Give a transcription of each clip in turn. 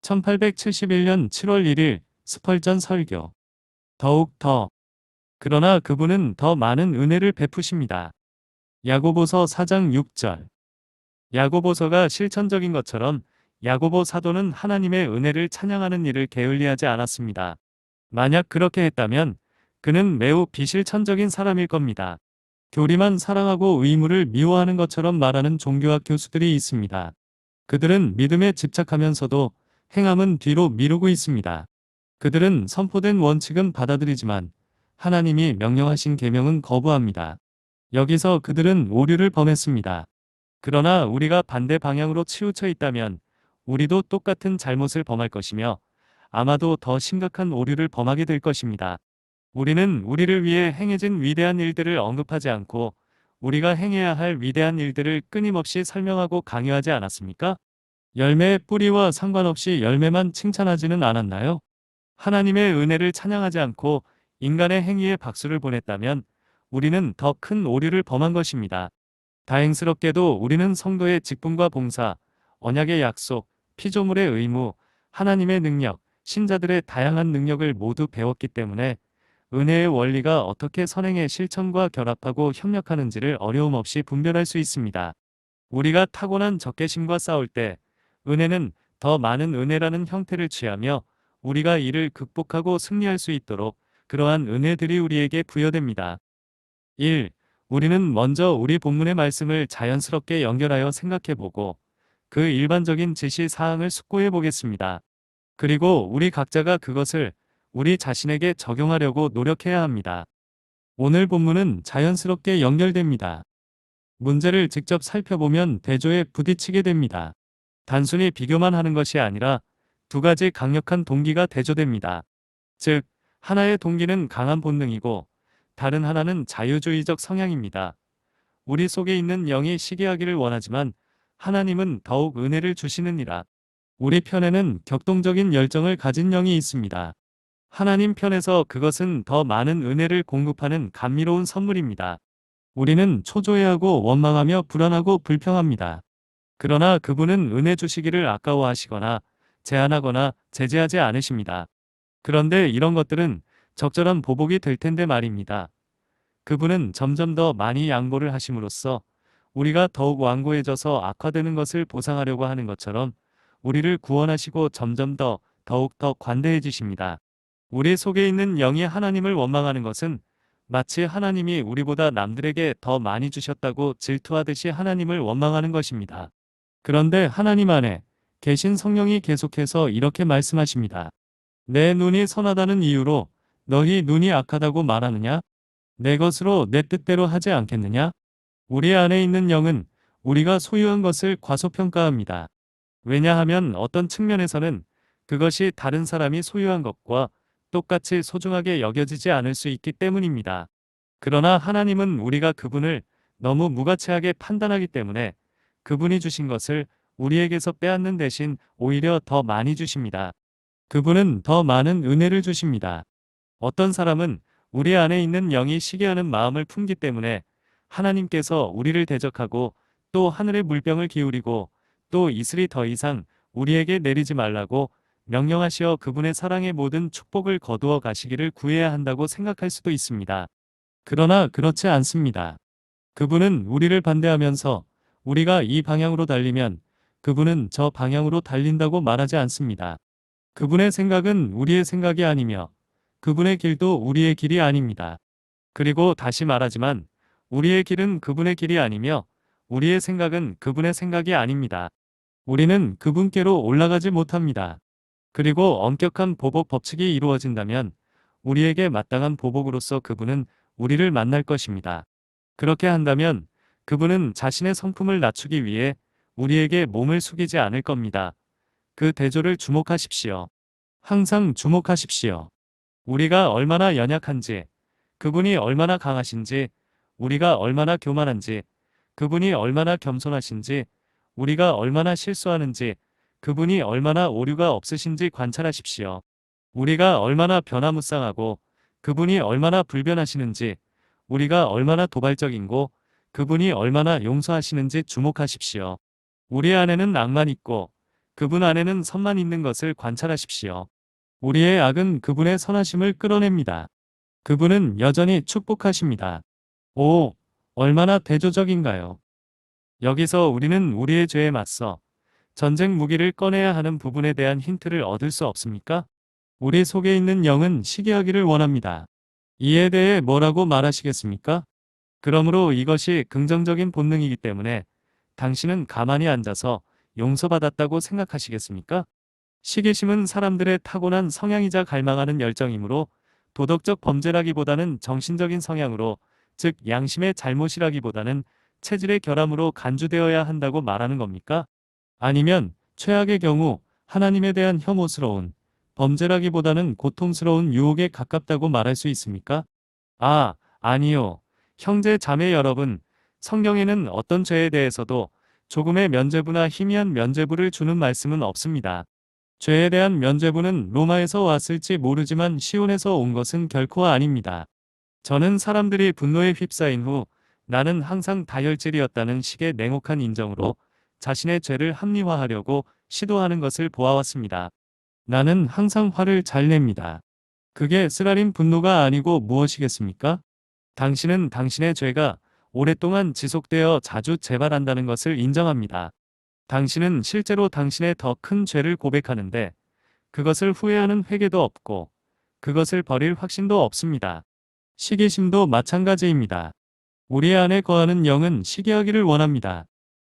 1871년 7월 1일 스펄전 설교. 더욱 더. 그러나 그분은 더 많은 은혜를 베푸십니다. 야고보서 4장 6절. 야고보서가 실천적인 것처럼 야고보 사도는 하나님의 은혜를 찬양하는 일을 게을리하지 않았습니다. 만약 그렇게 했다면 그는 매우 비실천적인 사람일 겁니다. 교리만 사랑하고 의무를 미워하는 것처럼 말하는 종교학 교수들이 있습니다. 그들은 믿음에 집착하면서도 행함은 뒤로 미루고 있습니다. 그들은 선포된 원칙은 받아들이지만 하나님이 명령하신 계명은 거부합니다. 여기서 그들은 오류를 범했습니다. 그러나 우리가 반대 방향으로 치우쳐 있다면 우리도 똑같은 잘못을 범할 것이며 아마도 더 심각한 오류를 범하게 될 것입니다. 우리는 우리를 위해 행해진 위대한 일들을 언급하지 않고 우리가 행해야 할 위대한 일들을 끊임없이 설명하고 강요하지 않았습니까? 열매의 뿌리와 상관없이 열매만 칭찬하지는 않았나요? 하나님의 은혜를 찬양하지 않고 인간의 행위에 박수를 보냈다면 우리는 더 큰 오류를 범한 것입니다. 다행스럽게도 우리는 성도의 직분과 봉사, 언약의 약속, 피조물의 의무, 하나님의 능력, 신자들의 다양한 능력을 모두 배웠기 때문에 은혜의 원리가 어떻게 선행의 실천과 결합하고 협력하는지를 어려움 없이 분별할 수 있습니다. 우리가 타고난 적개심과 싸울 때 은혜는 더 많은 은혜라는 형태를 취하며 우리가 이를 극복하고 승리할 수 있도록 그러한 은혜들이 우리에게 부여됩니다. 1. 우리는 먼저 우리 본문의 말씀을 자연스럽게 연결하여 생각해보고 그 일반적인 지시 사항을 숙고해 보겠습니다. 그리고 우리 각자가 그것을 우리 자신에게 적용하려고 노력해야 합니다. 오늘 본문은 자연스럽게 연결됩니다. 문제를 직접 살펴보면 대조에 부딪히게 됩니다. 단순히 비교만 하는 것이 아니라 두 가지 강력한 동기가 대조됩니다. 즉, 하나의 동기는 강한 본능이고 다른 하나는 자유주의적 성향입니다. 우리 속에 있는 영이 시기하기를 원하지만 하나님은 더욱 은혜를 주시느니라. 우리 편에는 격동적인 열정을 가진 영이 있습니다. 하나님 편에서 그것은 더 많은 은혜를 공급하는 감미로운 선물입니다. 우리는 초조해하고 원망하며 불안하고 불평합니다. 그러나 그분은 은혜 주시기를 아까워하시거나 제한하거나 제재하지 않으십니다. 그런데 이런 것들은 적절한 보복이 될 텐데 말입니다. 그분은 점점 더 많이 양보를 하심으로써 우리가 더욱 완고해져서 악화되는 것을 보상하려고 하는 것처럼 우리를 구원하시고 점점 더욱 더 관대해지십니다. 우리 속에 있는 영이 하나님을 원망하는 것은 마치 하나님이 우리보다 남들에게 더 많이 주셨다고 질투하듯이 하나님을 원망하는 것입니다. 그런데 하나님 안에 계신 성령이 계속해서 이렇게 말씀하십니다. 내 눈이 선하다는 이유로 너희 눈이 악하다고 말하느냐? 내 것으로 내 뜻대로 하지 않겠느냐? 우리 안에 있는 영은 우리가 소유한 것을 과소평가합니다. 왜냐하면 어떤 측면에서는 그것이 다른 사람이 소유한 것과 똑같이 소중하게 여겨지지 않을 수 있기 때문입니다. 그러나 하나님은 우리가 그분을 너무 무가치하게 판단하기 때문에 그분이 주신 것을 우리에게서 빼앗는 대신 오히려 더 많이 주십니다. 그분은 더 많은 은혜를 주십니다. 어떤 사람은 우리 안에 있는 영이 시기하는 마음을 품기 때문에 하나님께서 우리를 대적하고 또 하늘의 물병을 기울이고 또 이슬이 더 이상 우리에게 내리지 말라고 명령하시어 그분의 사랑의 모든 축복을 거두어 가시기를 구해야 한다고 생각할 수도 있습니다. 그러나 그렇지 않습니다. 그분은 우리를 반대하면서 우리가 이 방향으로 달리면 그분은 저 방향으로 달린다고 말하지 않습니다. 그분의 생각은 우리의 생각이 아니며 그분의 길도 우리의 길이 아닙니다. 그리고 다시 말하지만 우리의 길은 그분의 길이 아니며 우리의 생각은 그분의 생각이 아닙니다. 우리는 그분께로 올라가지 못합니다. 그리고 엄격한 보복 법칙이 이루어진다면 우리에게 마땅한 보복으로서 그분은 우리를 만날 것입니다. 그렇게 한다면 그분은 자신의 성품을 낮추기 위해 우리에게 몸을 숙이지 않을 겁니다. 그 대조를 주목하십시오. 항상 주목하십시오. 우리가 얼마나 연약한지, 그분이 얼마나 강하신지, 우리가 얼마나 교만한지, 그분이 얼마나 겸손하신지, 우리가 얼마나 실수하는지, 그분이 얼마나 오류가 없으신지 관찰하십시오. 우리가 얼마나 변화무쌍하고 그분이 얼마나 불변하시는지, 우리가 얼마나 도발적인고 그분이 얼마나 용서하시는지 주목하십시오. 우리 안에는 낭만 있고 그분 안에는 선만 있는 것을 관찰하십시오. 우리의 악은 그분의 선하심을 끌어냅니다. 그분은 여전히 축복하십니다. 오, 얼마나 대조적인가요? 여기서 우리는 우리의 죄에 맞서 전쟁 무기를 꺼내야 하는 부분에 대한 힌트를 얻을 수 없습니까? 우리 속에 있는 영은 시기하기를 원합니다. 이에 대해 뭐라고 말하시겠습니까? 그러므로 이것이 긍정적인 본능이기 때문에 당신은 가만히 앉아서 용서받았다고 생각하시겠습니까? 시기심은 사람들의 타고난 성향이자 갈망하는 열정이므로 도덕적 범죄라기보다는 정신적인 성향으로, 즉 양심의 잘못이라기보다는 체질의 결함으로 간주되어야 한다고 말하는 겁니까? 아니면 최악의 경우 하나님에 대한 혐오스러운 범죄라기보다는 고통스러운 유혹에 가깝다고 말할 수 있습니까? 아니요. 형제 자매 여러분, 성경에는 어떤 죄에 대해서도 조금의 면죄부나 희미한 면죄부를 주는 말씀은 없습니다. 죄에 대한 면죄부는 로마에서 왔을지 모르지만 시온에서 온 것은 결코 아닙니다. 저는 사람들이 분노에 휩싸인 후 나는 항상 다혈질이었다는 식의 냉혹한 인정으로 자신의 죄를 합리화하려고 시도하는 것을 보아왔습니다. 나는 항상 화를 잘 냅니다. 그게 쓰라린 분노가 아니고 무엇이겠습니까? 당신은 당신의 죄가 오랫동안 지속되어 자주 재발한다는 것을 인정합니다. 당신은 실제로 당신의 더 큰 죄를 고백하는데 그것을 후회하는 회개도 없고 그것을 버릴 확신도 없습니다. 시기심도 마찬가지입니다. 우리 안에 거하는 영은 시기하기를 원합니다.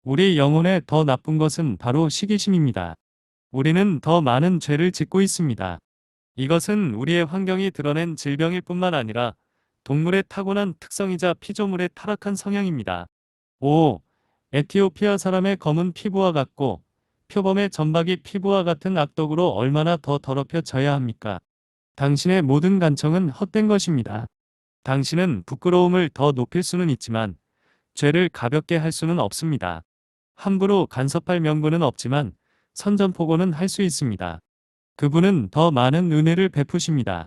우리 영혼에 더 나쁜 것은 바로 시기심입니다. 우리는 더 많은 죄를 짓고 있습니다. 이것은 우리의 환경이 드러낸 질병일 뿐만 아니라 동물의 타고난 특성이자 피조물의 타락한 성향입니다. 오, 에티오피아 사람의 검은 피부와 같고 표범의 점박이 피부와 같은 악독으로 얼마나 더 더럽혀져야 합니까? 당신의 모든 간청은 헛된 것입니다. 당신은 부끄러움을 더 높일 수는 있지만 죄를 가볍게 할 수는 없습니다. 함부로 간섭할 명분은 없지만 선전포고는 할 수 있습니다. 그분은 더 많은 은혜를 베푸십니다.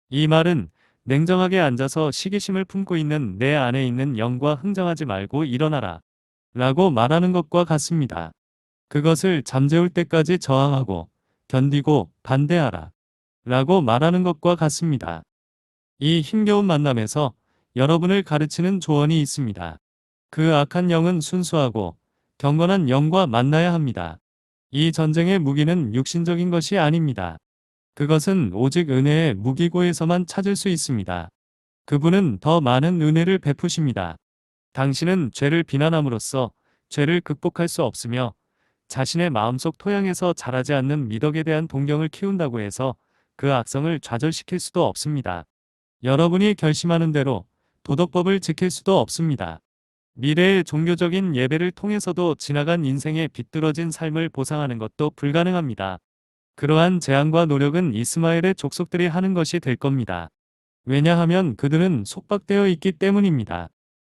이 말은 냉정하게 앉아서 시기심을 품고 있는 내 안에 있는 영과 흥정하지 말고 일어나라 라고 말하는 것과 같습니다. 그것을 잠재울 때까지 저항하고 견디고 반대하라 라고 말하는 것과 같습니다. 이 힘겨운 만남에서 여러분을 가르치는 조언이 있습니다. 그 악한 영은 순수하고 경건한 영과 만나야 합니다. 이 전쟁의 무기는 육신적인 것이 아닙니다. 그것은 오직 은혜의 무기고에서만 찾을 수 있습니다. 그분은 더 많은 은혜를 베푸십니다. 당신은 죄를 비난함으로써 죄를 극복할 수 없으며 자신의 마음속 토양에서 자라지 않는 미덕에 대한 동경을 키운다고 해서 그 악성을 좌절시킬 수도 없습니다. 여러분이 결심하는 대로 도덕법을 지킬 수도 없습니다. 미래의 종교적인 예배를 통해서도 지나간 인생의 비뚤어진 삶을 보상하는 것도 불가능합니다. 그러한 제안과 노력은 이스마엘의 족속들이 하는 것이 될 겁니다. 왜냐하면 그들은 속박되어 있기 때문입니다.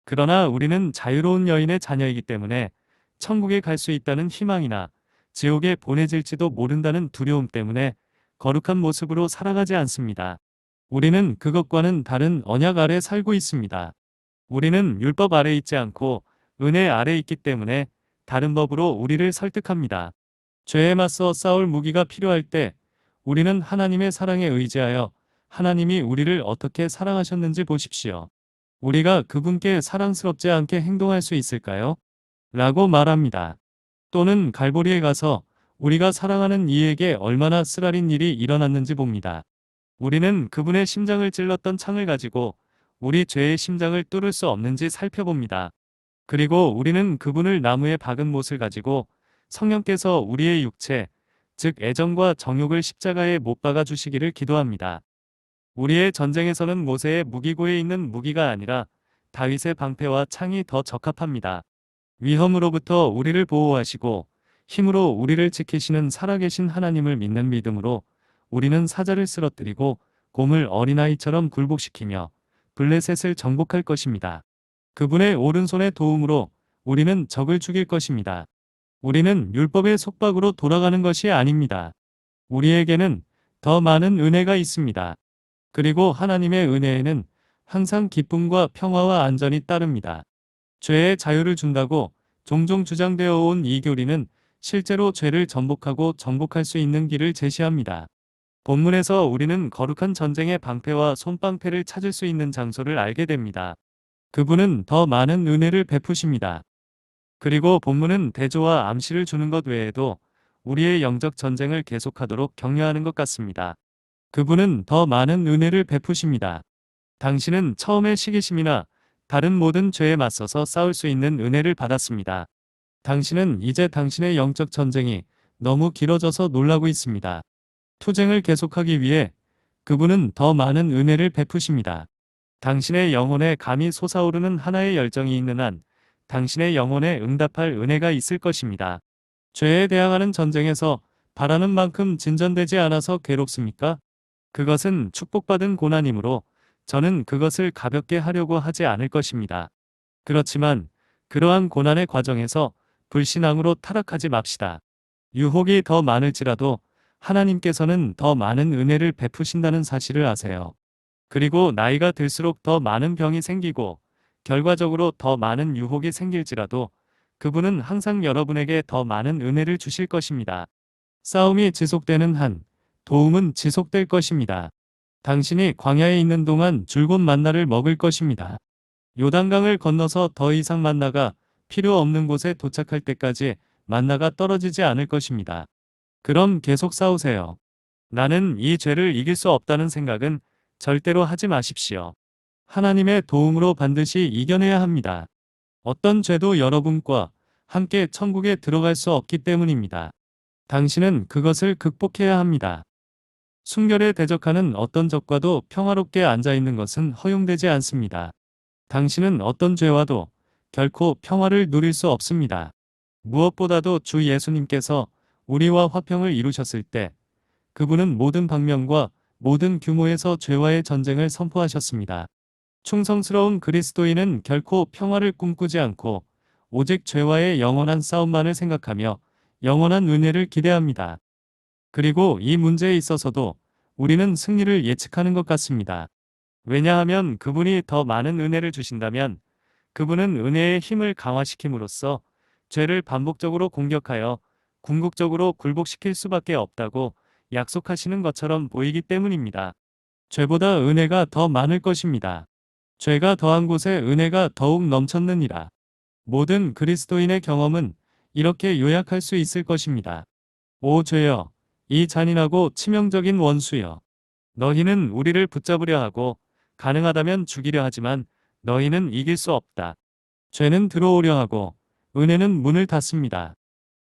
그러나 우리는 자유로운 여인의 자녀이기 때문에 천국에 갈 수 있다는 희망이나 지옥에 보내질지도 모른다는 두려움 때문에 거룩한 모습으로 살아가지 않습니다. 우리는 그것과는 다른 언약 아래 살고 있습니다. 우리는 율법 아래 있지 않고 은혜 아래 있기 때문에 다른 법으로 우리를 설득합니다. 죄에 맞서 싸울 무기가 필요할 때 우리는 하나님의 사랑에 의지하여 하나님이 우리를 어떻게 사랑하셨는지 보십시오. 우리가 그분께 사랑스럽지 않게 행동할 수 있을까요? 라고 말합니다. 또는 갈보리에 가서 우리가 사랑하는 이에게 얼마나 쓰라린 일이 일어났는지 봅니다. 우리는 그분의 심장을 찔렀던 창을 가지고 우리 죄의 심장을 뚫을 수 없는지 살펴봅니다. 그리고 우리는 그분을 나무에 박은 못을 가지고 성령께서 우리의 육체, 즉 애정과 정욕을 십자가에 못 박아 주시기를 기도합니다. 우리의 전쟁에서는 모세의 무기고에 있는 무기가 아니라 다윗의 방패와 창이 더 적합합니다. 위험으로부터 우리를 보호하시고 힘으로 우리를 지키시는 살아계신 하나님을 믿는 믿음으로 우리는 사자를 쓰러뜨리고 곰을 어린아이처럼 굴복시키며 블레셋을 정복할 것입니다. 그분의 오른손의 도움으로 우리는 적을 죽일 것입니다. 우리는 율법의 속박으로 돌아가는 것이 아닙니다. 우리에게는 더 많은 은혜가 있습니다. 그리고 하나님의 은혜에는 항상 기쁨과 평화와 안전이 따릅니다. 죄의 자유를 준다고 종종 주장되어 온 이 교리는 실제로 죄를 정복하고 정복할 수 있는 길을 제시합니다. 본문에서 우리는 거룩한 전쟁의 방패와 손방패를 찾을 수 있는 장소를 알게 됩니다. 그분은 더 많은 은혜를 베푸십니다. 그리고 본문은 대조와 암시를 주는 것 외에도 우리의 영적 전쟁을 계속하도록 격려하는 것 같습니다. 그분은 더 많은 은혜를 베푸십니다. 당신은 처음에 시기심이나 다른 모든 죄에 맞서서 싸울 수 있는 은혜를 받았습니다. 당신은 이제 당신의 영적 전쟁이 너무 길어져서 놀라고 있습니다. 투쟁을 계속하기 위해 그분은 더 많은 은혜를 베푸십니다. 당신의 영혼에 감히 솟아오르는 하나의 열정이 있는 한 당신의 영혼에 응답할 은혜가 있을 것입니다. 죄에 대항하는 전쟁에서 바라는 만큼 진전되지 않아서 괴롭습니까? 그것은 축복받은 고난이므로 저는 그것을 가볍게 하려고 하지 않을 것입니다. 그렇지만 그러한 고난의 과정에서 불신앙으로 타락하지 맙시다. 유혹이 더 많을지라도 하나님께서는 더 많은 은혜를 베푸신다는 사실을 아세요. 그리고 나이가 들수록 더 많은 병이 생기고 결과적으로 더 많은 유혹이 생길지라도 그분은 항상 여러분에게 더 많은 은혜를 주실 것입니다. 싸움이 지속되는 한 도움은 지속될 것입니다. 당신이 광야에 있는 동안 줄곧 만나를 먹을 것입니다. 요단강을 건너서 더 이상 만나가 필요 없는 곳에 도착할 때까지 만나가 떨어지지 않을 것입니다. 그럼 계속 싸우세요. 나는 이 죄를 이길 수 없다는 생각은 절대로 하지 마십시오. 하나님의 도움으로 반드시 이겨내야 합니다. 어떤 죄도 여러분과 함께 천국에 들어갈 수 없기 때문입니다. 당신은 그것을 극복해야 합니다. 순결에 대적하는 어떤 적과도 평화롭게 앉아있는 것은 허용되지 않습니다. 당신은 어떤 죄와도 결코 평화를 누릴 수 없습니다. 무엇보다도 주 예수님께서 우리와 화평을 이루셨을 때 그분은 모든 방면과 모든 규모에서 죄와의 전쟁을 선포하셨습니다. 충성스러운 그리스도인은 결코 평화를 꿈꾸지 않고 오직 죄와의 영원한 싸움만을 생각하며 영원한 은혜를 기대합니다. 그리고 이 문제에 있어서도 우리는 승리를 예측하는 것 같습니다. 왜냐하면 그분이 더 많은 은혜를 주신다면 그분은 은혜의 힘을 강화시킴으로써 죄를 반복적으로 공격하여 궁극적으로 굴복시킬 수밖에 없다고 약속하시는 것처럼 보이기 때문입니다. 죄보다 은혜가 더 많을 것입니다. 죄가 더한 곳에 은혜가 더욱 넘쳤느니라. 모든 그리스도인의 경험은 이렇게 요약할 수 있을 것입니다. 오 죄여, 이 잔인하고 치명적인 원수여. 너희는 우리를 붙잡으려 하고 가능하다면 죽이려 하지만 너희는 이길 수 없다. 죄는 들어오려 하고 은혜는 문을 닫습니다.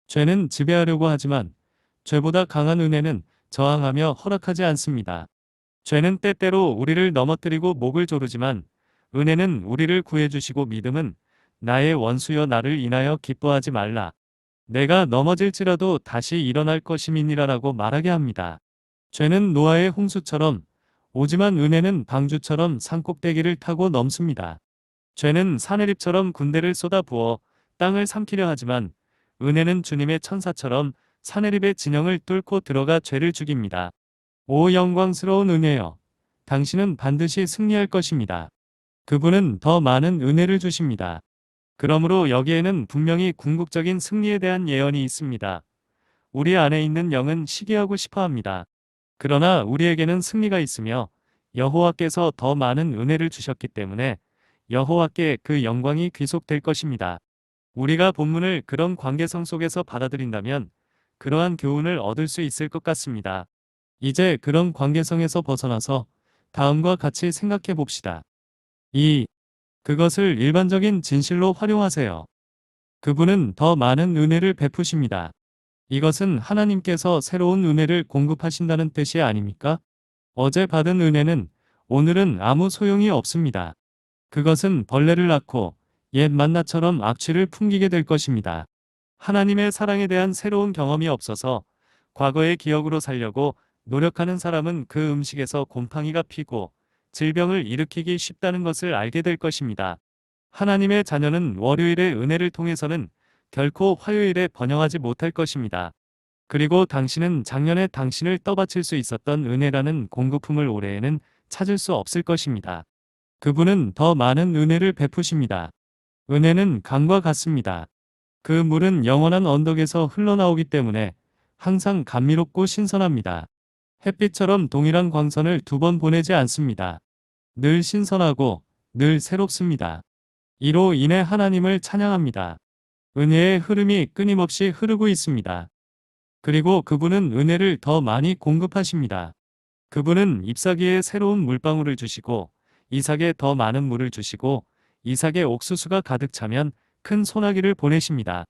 죄는 지배하려고 하지만 죄보다 강한 은혜는 저항하며 허락하지 않습니다. 죄는 때때로 우리를 넘어뜨리고 목을 조르지만 은혜는 우리를 구해주시고 믿음은 나의 원수여 나를 인하여 기뻐하지 말라. 내가 넘어질지라도 다시 일어날 것임이니라라고 말하게 합니다. 죄는 노아의 홍수처럼 오지만 은혜는 방주처럼 산꼭대기를 타고 넘습니다. 죄는 사내립처럼 군대를 쏟아부어 땅을 삼키려 하지만 은혜는 주님의 천사처럼 사내립의 진영을 뚫고 들어가 죄를 죽입니다. 오 영광스러운 은혜여, 당신은 반드시 승리할 것입니다. 그분은 더 많은 은혜를 주십니다. 그러므로 여기에는 분명히 궁극적인 승리에 대한 예언이 있습니다. 우리 안에 있는 영은 시기하고 싶어합니다. 그러나 우리에게는 승리가 있으며 여호와께서 더 많은 은혜를 주셨기 때문에 여호와께 그 영광이 귀속될 것입니다. 우리가 본문을 그런 관계성 속에서 받아들인다면 그러한 교훈을 얻을 수 있을 것 같습니다. 이제 그런 관계성에서 벗어나서 다음과 같이 생각해 봅시다. 2. 그것을 일반적인 진실로 활용하세요. 그분은 더 많은 은혜를 베푸십니다. 이것은 하나님께서 새로운 은혜를 공급하신다는 뜻이 아닙니까? 어제 받은 은혜는 오늘은 아무 소용이 없습니다. 그것은 벌레를 낳고 옛 만나처럼 악취를 풍기게 될 것입니다. 하나님의 사랑에 대한 새로운 경험이 없어서 과거의 기억으로 살려고 노력하는 사람은 그 음식에서 곰팡이가 피고 질병을 일으키기 쉽다는 것을 알게 될 것입니다. 하나님의 자녀는 월요일의 은혜를 통해서는 결코 화요일에 번영하지 못할 것입니다. 그리고 당신은 작년에 당신을 떠받칠 수 있었던 은혜라는 공급품을 올해에는 찾을 수 없을 것입니다. 그분은 더 많은 은혜를 베푸십니다. 은혜는 강과 같습니다. 그 물은 영원한 언덕에서 흘러나오기 때문에 항상 감미롭고 신선합니다. 햇빛처럼 동일한 광선을 두 번 보내지 않습니다. 늘 신선하고 늘 새롭습니다. 이로 인해 하나님을 찬양합니다. 은혜의 흐름이 끊임없이 흐르고 있습니다. 그리고 그분은 은혜를 더 많이 공급하십니다. 그분은 잎사귀에 새로운 물방울을 주시고 이삭에 더 많은 물을 주시고 이삭의 옥수수가 가득 차면 큰 소나기를 보내십니다.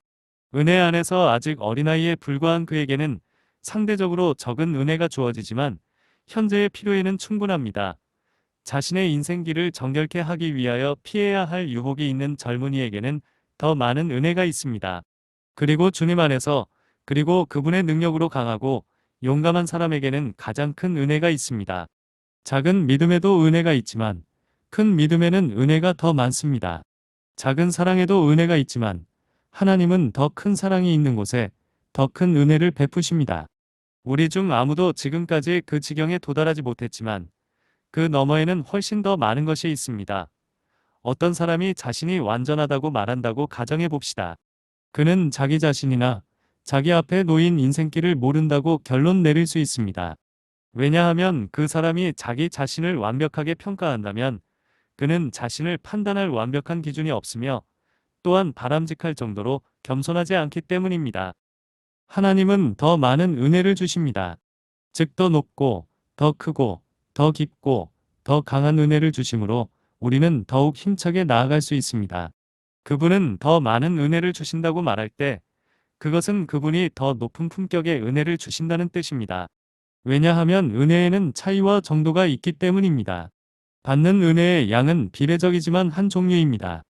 은혜 안에서 아직 어린아이에 불과한 그에게는 상대적으로 적은 은혜가 주어지지만 현재의 필요에는 충분합니다. 자신의 인생길을 정결케 하기 위하여 피해야 할 유혹이 있는 젊은이에게는 더 많은 은혜가 있습니다. 그리고 주님 안에서 그리고 그분의 능력으로 강하고 용감한 사람에게는 가장 큰 은혜가 있습니다. 작은 믿음에도 은혜가 있지만 큰 믿음에는 은혜가 더 많습니다. 작은 사랑에도 은혜가 있지만 하나님은 더 큰 사랑이 있는 곳에 더 큰 은혜를 베푸십니다. 우리 중 아무도 지금까지 그 지경에 도달하지 못했지만 그 너머에는 훨씬 더 많은 것이 있습니다. 어떤 사람이 자신이 완전하다고 말한다고 가정해 봅시다. 그는 자기 자신이나 자기 앞에 놓인 인생길을 모른다고 결론 내릴 수 있습니다. 왜냐하면 그 사람이 자기 자신을 완벽하게 평가한다면 그는 자신을 판단할 완벽한 기준이 없으며 또한 바람직할 정도로 겸손하지 않기 때문입니다. 하나님은 더 많은 은혜를 주십니다. 즉 더 높고 더 크고 더 깊고 더 강한 은혜를 주심으로 우리는 더욱 힘차게 나아갈 수 있습니다. 그분은 더 많은 은혜를 주신다고 말할 때 그것은 그분이 더 높은 품격의 은혜를 주신다는 뜻입니다. 왜냐하면 은혜에는 차이와 정도가 있기 때문입니다. 받는 은혜의 양은 비례적이지만 한 종류입니다.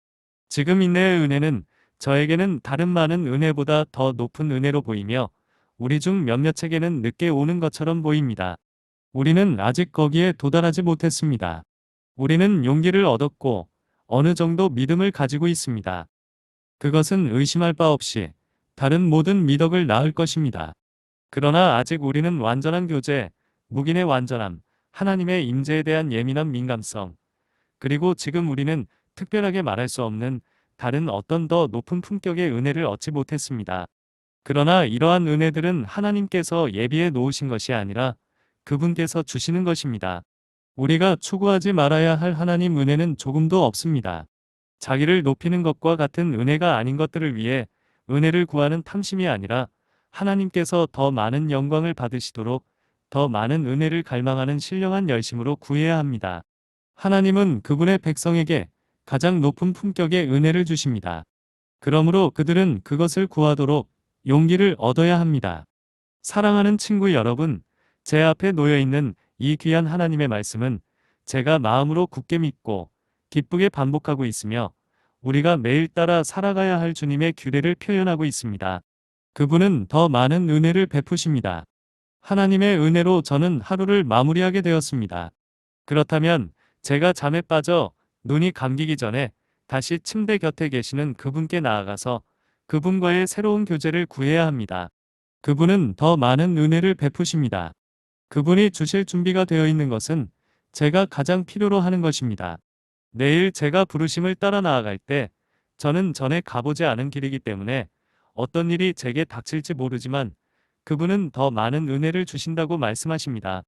지금 인내의 은혜는 저에게는 다른 많은 은혜보다 더 높은 은혜로 보이며 우리 중 몇몇에게는 늦게 오는 것처럼 보입니다. 우리는 아직 거기에 도달하지 못했습니다. 우리는 용기를 얻었고 어느 정도 믿음을 가지고 있습니다. 그것은 의심할 바 없이 다른 모든 미덕을 낳을 것입니다. 그러나 아직 우리는 완전한 교제, 묵인의 완전함, 하나님의 임재에 대한 예민한 민감성, 그리고 지금 우리는 특별하게 말할 수 없는 다른 어떤 더 높은 품격의 은혜를 얻지 못했습니다. 그러나 이러한 은혜들은 하나님께서 예비해 놓으신 것이 아니라 그분께서 주시는 것입니다. 우리가 추구하지 말아야 할 하나님 은혜는 조금도 없습니다. 자기를 높이는 것과 같은 은혜가 아닌 것들을 위해 은혜를 구하는 탐심이 아니라 하나님께서 더 많은 영광을 받으시도록 더 많은 은혜를 갈망하는 신령한 열심으로 구해야 합니다. 하나님은 그분의 백성에게 가장 높은 품격의 은혜를 주십니다. 그러므로 그들은 그것을 구하도록 용기를 얻어야 합니다. 사랑하는 친구 여러분, 제 앞에 놓여 있는 이 귀한 하나님의 말씀은 제가 마음으로 굳게 믿고 기쁘게 반복하고 있으며 우리가 매일 따라 살아가야 할 주님의 규례를 표현하고 있습니다. 그분은 더 많은 은혜를 베푸십니다. 하나님의 은혜로 저는 하루를 마무리하게 되었습니다. 그렇다면 제가 잠에 빠져 눈이 감기기 전에 다시 침대 곁에 계시는 그분께 나아가서 그분과의 새로운 교제를 구해야 합니다. 그분은 더 많은 은혜를 베푸십니다. 그분이 주실 준비가 되어 있는 것은 제가 가장 필요로 하는 것입니다. 내일 제가 부르심을 따라 나아갈 때 저는 전에 가보지 않은 길이기 때문에 어떤 일이 제게 닥칠지 모르지만 그분은 더 많은 은혜를 주신다고 말씀하십니다.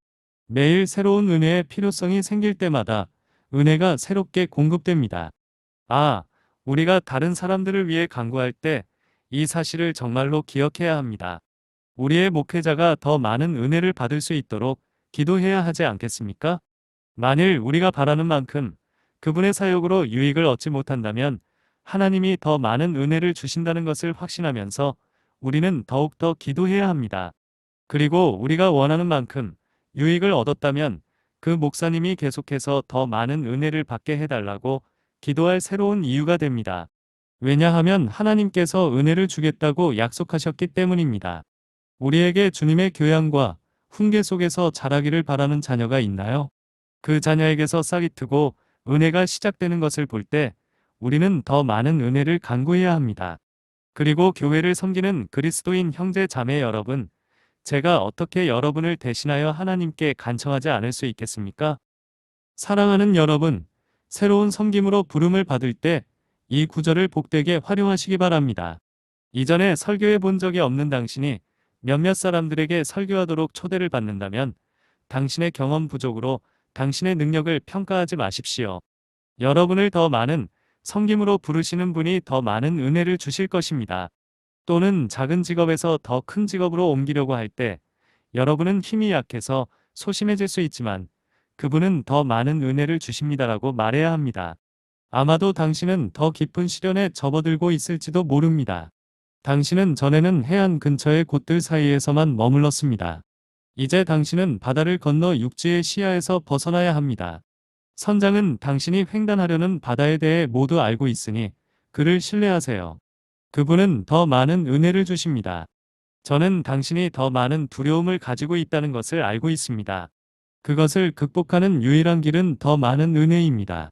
매일 새로운 은혜의 필요성이 생길 때마다 은혜가 새롭게 공급됩니다. 아, 우리가 다른 사람들을 위해 간구할 때 이 사실을 정말로 기억해야 합니다. 우리의 목회자가 더 많은 은혜를 받을 수 있도록 기도해야 하지 않겠습니까? 만일 우리가 바라는 만큼 그분의 사역으로 유익을 얻지 못한다면 하나님이 더 많은 은혜를 주신다는 것을 확신하면서 우리는 더욱더 기도해야 합니다. 그리고 우리가 원하는 만큼 유익을 얻었다면 그 목사님이 계속해서 더 많은 은혜를 받게 해달라고 기도할 새로운 이유가 됩니다. 왜냐하면 하나님께서 은혜를 주겠다고 약속하셨기 때문입니다. 우리에게 주님의 교양과 훈계 속에서 자라기를 바라는 자녀가 있나요? 그 자녀에게서 싹이 트고 은혜가 시작되는 것을 볼 때 우리는 더 많은 은혜를 간구해야 합니다. 그리고 교회를 섬기는 그리스도인 형제 자매 여러분, 제가 어떻게 여러분을 대신하여 하나님께 간청하지 않을 수 있겠습니까? 사랑하는 여러분, 새로운 섬김으로 부름을 받을 때 이 구절을 복되게 활용하시기 바랍니다. 이전에 설교해 본 적이 없는 당신이 몇몇 사람들에게 설교하도록 초대를 받는다면 당신의 경험 부족으로 당신의 능력을 평가하지 마십시오. 여러분을 더 많은 섬김으로 부르시는 분이 더 많은 은혜를 주실 것입니다. 또는 작은 직업에서 더 큰 직업으로 옮기려고 할 때 여러분은 힘이 약해서 소심해질 수 있지만 그분은 더 많은 은혜를 주십니다라고 말해야 합니다. 아마도 당신은 더 깊은 시련에 접어들고 있을지도 모릅니다. 당신은 전에는 해안 근처의 곳들 사이에서만 머물렀습니다. 이제 당신은 바다를 건너 육지의 시야에서 벗어나야 합니다. 선장은 당신이 횡단하려는 바다에 대해 모두 알고 있으니 그를 신뢰하세요. 그분은 더 많은 은혜를 주십니다. 저는 당신이 더 많은 두려움을 가지고 있다는 것을 알고 있습니다. 그것을 극복하는 유일한 길은 더 많은 은혜입니다.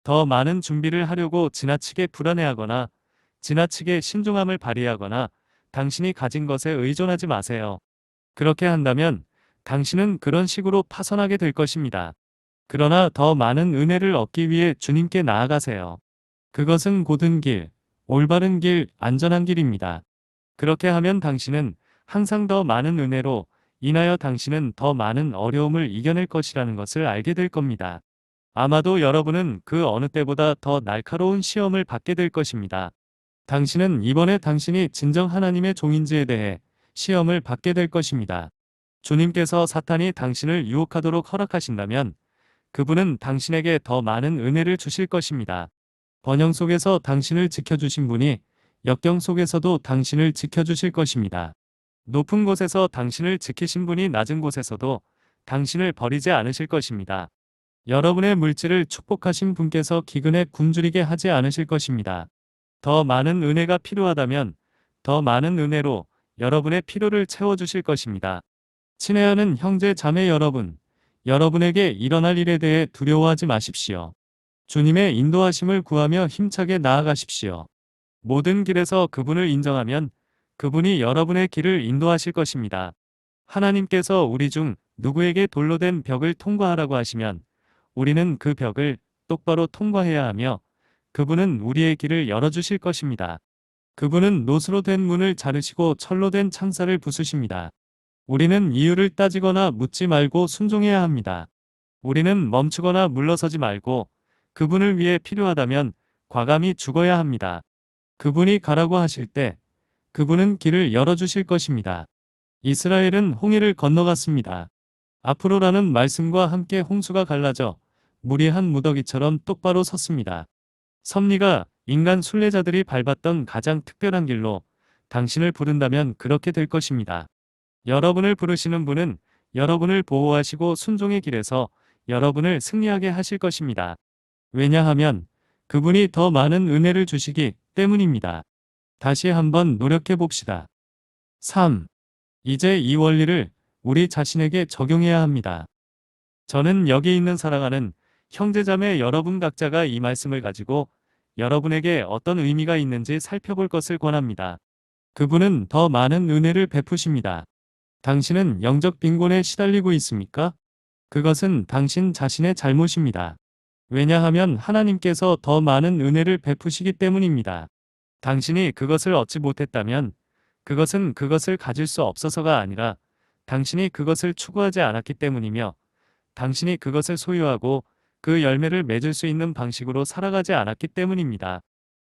더 많은 준비를 하려고 지나치게 불안해하거나 지나치게 신중함을 발휘하거나 당신이 가진 것에 의존하지 마세요. 그렇게 한다면 당신은 그런 식으로 파선하게 될 것입니다. 그러나 더 많은 은혜를 얻기 위해 주님께 나아가세요. 그것은 고든 길, 올바른 길, 안전한 길입니다. 그렇게 하면 당신은 항상 더 많은 은혜로 인하여 당신은 더 많은 어려움을 이겨낼 것이라는 것을 알게 될 겁니다. 아마도 여러분은 그 어느 때보다 더 날카로운 시험을 받게 될 것입니다. 당신은 이번에 당신이 진정 하나님의 종인지에 대해 시험을 받게 될 것입니다. 주님께서 사탄이 당신을 유혹하도록 허락하신다면 그분은 당신에게 더 많은 은혜를 주실 것입니다. 번영 속에서 당신을 지켜주신 분이 역경 속에서도 당신을 지켜주실 것입니다. 높은 곳에서 당신을 지키신 분이 낮은 곳에서도 당신을 버리지 않으실 것입니다. 여러분의 물질을 축복하신 분께서 기근에 굶주리게 하지 않으실 것입니다. 더 많은 은혜가 필요하다면 더 많은 은혜로 여러분의 필요를 채워주실 것입니다. 친애하는 형제 자매 여러분, 여러분에게 일어날 일에 대해 두려워하지 마십시오. 주님의 인도하심을 구하며 힘차게 나아가십시오. 모든 길에서 그분을 인정하면 그분이 여러분의 길을 인도하실 것입니다. 하나님께서 우리 중 누구에게 돌로 된 벽을 통과하라고 하시면 우리는 그 벽을 똑바로 통과해야 하며 그분은 우리의 길을 열어주실 것입니다. 그분은 노수로 된 문을 자르시고 철로 된 창살을 부수십니다. 우리는 이유를 따지거나 묻지 말고 순종해야 합니다. 우리는 멈추거나 물러서지 말고 그분을 위해 필요하다면 과감히 죽어야 합니다. 그분이 가라고 하실 때 그분은 길을 열어주실 것입니다. 이스라엘은 홍해를 건너갔습니다. 앞으로라는 말씀과 함께 홍수가 갈라져 물이 한 무더기처럼 똑바로 섰습니다. 섭리가 인간 순례자들이 밟았던 가장 특별한 길로 당신을 부른다면 그렇게 될 것입니다. 여러분을 부르시는 분은 여러분을 보호하시고 순종의 길에서 여러분을 승리하게 하실 것입니다. 왜냐하면 그분이 더 많은 은혜를 주시기 때문입니다. 다시 한번 노력해 봅시다. 3. 이제 이 원리를 우리 자신에게 적용해야 합니다. 저는 여기 있는 사랑하는 형제자매 여러분 각자가 이 말씀을 가지고 여러분에게 어떤 의미가 있는지 살펴볼 것을 권합니다. 그분은 더 많은 은혜를 베푸십니다. 당신은 영적 빈곤에 시달리고 있습니까? 그것은 당신 자신의 잘못입니다. 왜냐하면 하나님께서 더 많은 은혜를 베푸시기 때문입니다. 당신이 그것을 얻지 못했다면 그것은 그것을 가질 수 없어서가 아니라 당신이 그것을 추구하지 않았기 때문이며 당신이 그것을 소유하고 그 열매를 맺을 수 있는 방식으로 살아가지 않았기 때문입니다.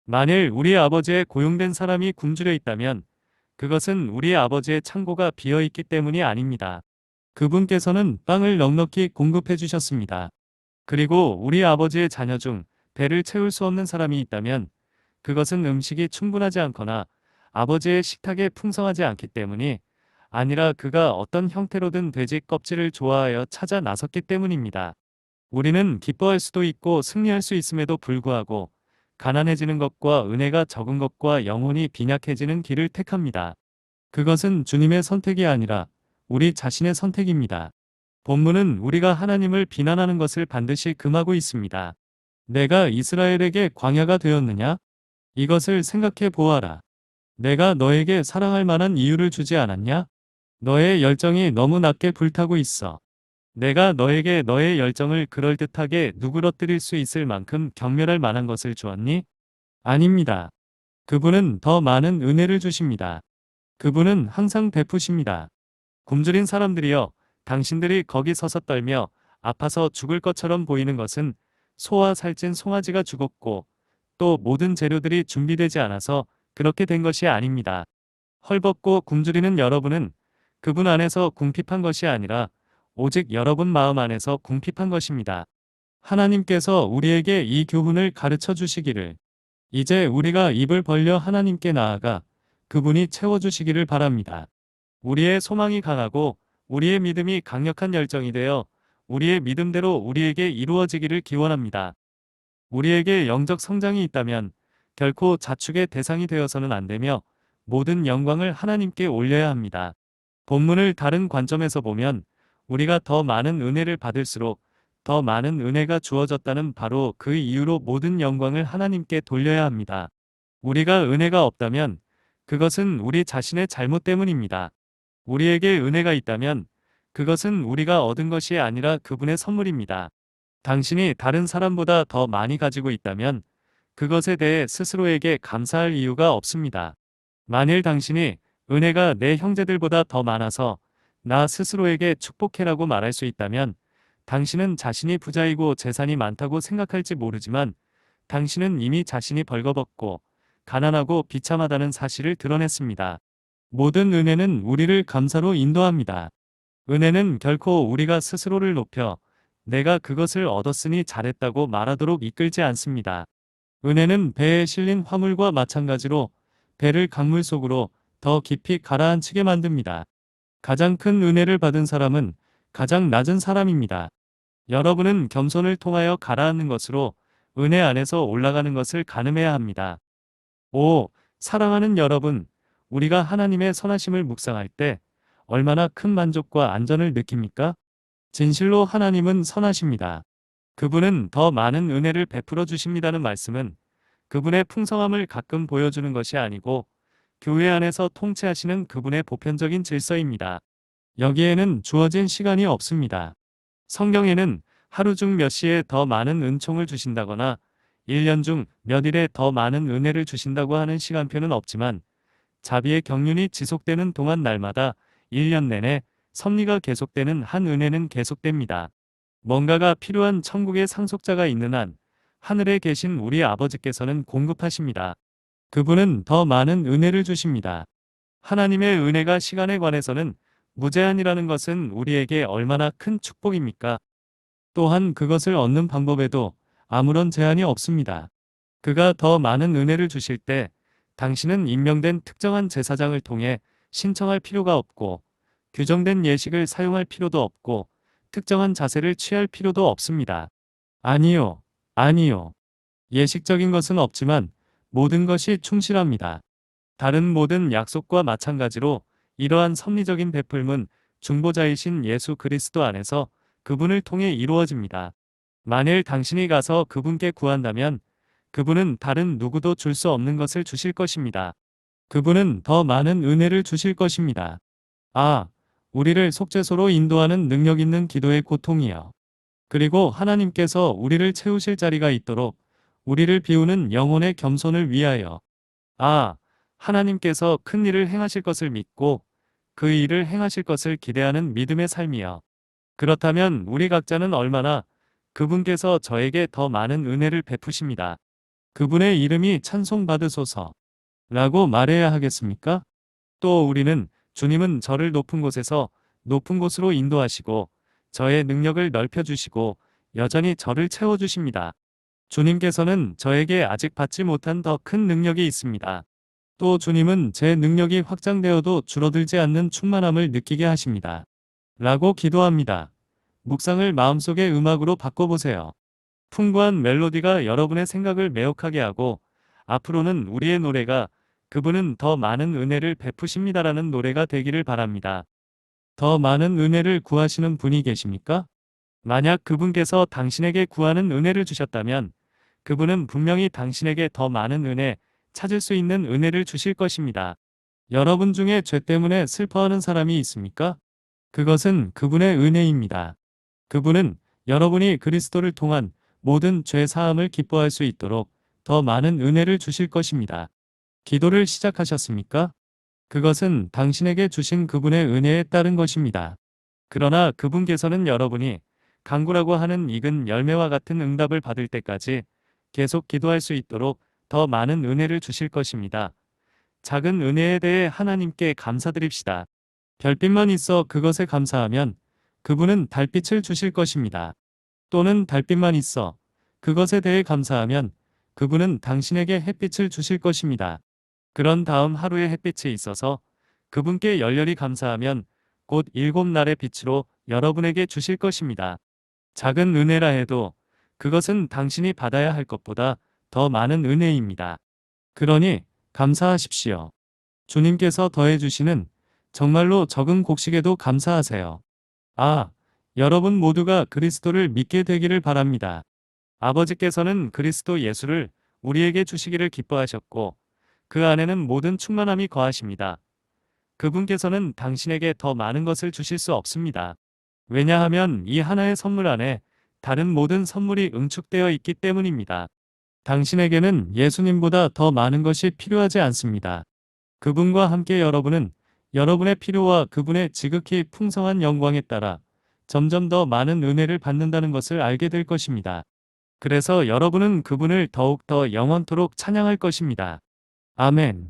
만일 우리 아버지의 고용된 사람이 굶주려 있다면 그것은 우리 아버지의 창고가 비어 있기 때문이 아닙니다. 그분께서는 빵을 넉넉히 공급해 주셨습니다. 그리고 우리 아버지의 자녀 중 배를 채울 수 없는 사람이 있다면 그것은 음식이 충분하지 않거나 아버지의 식탁에 풍성하지 않기 때문이 아니라 그가 어떤 형태로든 돼지 껍질을 좋아하여 찾아 나섰기 때문입니다. 우리는 기뻐할 수도 있고 승리할 수 있음에도 불구하고 가난해지는 것과 은혜가 적은 것과 영혼이 빈약해지는 길을 택합니다. 그것은 주님의 선택이 아니라 우리 자신의 선택입니다. 본문은 우리가 하나님을 비난하는 것을 반드시 금하고 있습니다. 내가 이스라엘에게 광야가 되었느냐? 이것을 생각해 보아라. 내가 너에게 사랑할 만한 이유를 주지 않았냐? 너의 열정이 너무 낮게 불타고 있어. 내가 너에게 너의 열정을 그럴듯하게 누그러뜨릴 수 있을 만큼 경멸할 만한 것을 주었니? 아닙니다. 그분은 더 많은 은혜를 주십니다. 그분은 항상 베푸십니다. 굶주린 사람들이여, 당신들이 거기 서서 떨며 아파서 죽을 것처럼 보이는 것은 소와 살찐 송아지가 죽었고 또 모든 재료들이 준비되지 않아서 그렇게 된 것이 아닙니다. 헐벗고 굶주리는 여러분은 그분 안에서 궁핍한 것이 아니라 오직 여러분 마음 안에서 궁핍한 것입니다. 하나님께서 우리에게 이 교훈을 가르쳐 주시기를, 이제 우리가 입을 벌려 하나님께 나아가 그분이 채워주시기를 바랍니다. 우리의 소망이 강하고 우리의 믿음이 강력한 열정이 되어 우리의 믿음대로 우리에게 이루어지기를 기원합니다. 우리에게 영적 성장이 있다면 결코 자축의 대상이 되어서는 안 되며 모든 영광을 하나님께 올려야 합니다. 본문을 다른 관점에서 보면 우리가 더 많은 은혜를 받을수록 더 많은 은혜가 주어졌다는 바로 그 이유로 모든 영광을 하나님께 돌려야 합니다. 우리가 은혜가 없다면 그것은 우리 자신의 잘못 때문입니다. 우리에게 은혜가 있다면 그것은 우리가 얻은 것이 아니라 그분의 선물입니다. 당신이 다른 사람보다 더 많이 가지고 있다면 그것에 대해 스스로에게 감사할 이유가 없습니다. 만일 당신이 은혜가 내 형제들보다 더 많아서 나 스스로에게 축복해라고 말할 수 있다면 당신은 자신이 부자이고 재산이 많다고 생각할지 모르지만 당신은 이미 자신이 벌거벗고 가난하고 비참하다는 사실을 드러냈습니다. 모든 은혜는 우리를 감사로 인도합니다. 은혜는 결코 우리가 스스로를 높여 내가 그것을 얻었으니 잘했다고 말하도록 이끌지 않습니다. 은혜는 배에 실린 화물과 마찬가지로 배를 강물 속으로 더 깊이 가라앉히게 만듭니다. 가장 큰 은혜를 받은 사람은 가장 낮은 사람입니다. 여러분은 겸손을 통하여 가라앉는 것으로 은혜 안에서 올라가는 것을 가늠해야 합니다. 오, 사랑하는 여러분, 우리가 하나님의 선하심을 묵상할 때 얼마나 큰 만족과 안전을 느낍니까? 진실로 하나님은 선하십니다. 그분은 더 많은 은혜를 베풀어 주십니다는 말씀은 그분의 풍성함을 가끔 보여주는 것이 아니고 교회 안에서 통치하시는 그분의 보편적인 질서입니다. 여기에는 주어진 시간이 없습니다. 성경에는 하루 중 몇 시에 더 많은 은총을 주신다거나 1년 중 몇 일에 더 많은 은혜를 주신다고 하는 시간표는 없지만 자비의 경륜이 지속되는 동안 날마다 1년 내내 섭리가 계속되는 한 은혜는 계속됩니다. 뭔가가 필요한 천국의 상속자가 있는 한 하늘에 계신 우리 아버지께서는 공급하십니다. 그분은 더 많은 은혜를 주십니다. 하나님의 은혜가 시간에 관해서는 무제한이라는 것은 우리에게 얼마나 큰 축복입니까? 또한 그것을 얻는 방법에도 아무런 제한이 없습니다. 그가 더 많은 은혜를 주실 때 당신은 임명된 특정한 제사장을 통해 신청할 필요가 없고 규정된 예식을 사용할 필요도 없고 특정한 자세를 취할 필요도 없습니다. 아니요, 아니요. 예식적인 것은 없지만 모든 것이 충실합니다. 다른 모든 약속과 마찬가지로 이러한 섭리적인 베풀문 중보자이신 예수 그리스도 안에서 그분을 통해 이루어집니다. 만일 당신이 가서 그분께 구한다면 그분은 다른 누구도 줄 수 없는 것을 주실 것입니다. 그분은 더 많은 은혜를 주실 것입니다. 아, 우리를 속죄소로 인도하는 능력 있는 기도의 고통이여. 그리고 하나님께서 우리를 채우실 자리가 있도록 우리를 비우는 영혼의 겸손을 위하여. 아, 하나님께서 큰 일을 행하실 것을 믿고 그 일을 행하실 것을 기대하는 믿음의 삶이여. 그렇다면 우리 각자는 얼마나 그분께서 저에게 더 많은 은혜를 베푸십니다. 그분의 이름이 찬송받으소서 라고 말해야 하겠습니까? 또 우리는 주님은 저를 높은 곳에서 높은 곳으로 인도하시고 저의 능력을 넓혀주시고 여전히 저를 채워주십니다. 주님께서는 저에게 아직 받지 못한 더 큰 능력이 있습니다. 또 주님은 제 능력이 확장되어도 줄어들지 않는 충만함을 느끼게 하십니다. 라고 기도합니다. 묵상을 마음속의 음악으로 바꿔보세요. 풍부한 멜로디가 여러분의 생각을 매혹하게 하고 앞으로는 우리의 노래가 그분은 더 많은 은혜를 베푸십니다라는 노래가 되기를 바랍니다. 더 많은 은혜를 구하시는 분이 계십니까? 만약 그분께서 당신에게 구하는 은혜를 주셨다면 그분은 분명히 당신에게 더 많은 은혜, 찾을 수 있는 은혜를 주실 것입니다. 여러분 중에 죄 때문에 슬퍼하는 사람이 있습니까? 그것은 그분의 은혜입니다. 그분은 여러분이 그리스도를 통한 모든 죄 사함을 기뻐할 수 있도록 더 많은 은혜를 주실 것입니다. 기도를 시작하셨습니까? 그것은 당신에게 주신 그분의 은혜에 따른 것입니다. 그러나 그분께서는 여러분이 간구라고 하는 익은 열매와 같은 응답을 받을 때까지 계속 기도할 수 있도록 더 많은 은혜를 주실 것입니다. 작은 은혜에 대해 하나님께 감사드립시다. 별빛만 있어 그것에 감사하면 그분은 달빛을 주실 것입니다. 또는 달빛만 있어 그것에 대해 감사하면 그분은 당신에게 햇빛을 주실 것입니다. 그런 다음 하루의 햇빛에 있어서 그분께 열렬히 감사하면 곧 7날의 빛으로 여러분에게 주실 것입니다. 작은 은혜라 해도 그것은 당신이 받아야 할 것보다 더 많은 은혜입니다. 그러니 감사하십시오. 주님께서 더해주시는 정말로 적은 곡식에도 감사하세요. 아, 여러분 모두가 그리스도를 믿게 되기를 바랍니다. 아버지께서는 그리스도 예수를 우리에게 주시기를 기뻐하셨고 그 안에는 모든 충만함이 거하십니다. 그분께서는 당신에게 더 많은 것을 주실 수 없습니다. 왜냐하면 이 하나의 선물 안에 다른 모든 선물이 응축되어 있기 때문입니다. 당신에게는 예수님보다 더 많은 것이 필요하지 않습니다. 그분과 함께 여러분은 여러분의 필요와 그분의 지극히 풍성한 영광에 따라 점점 더 많은 은혜를 받는다는 것을 알게 될 것입니다. 그래서 여러분은 그분을 더욱 더 영원토록 찬양할 것입니다. 아멘.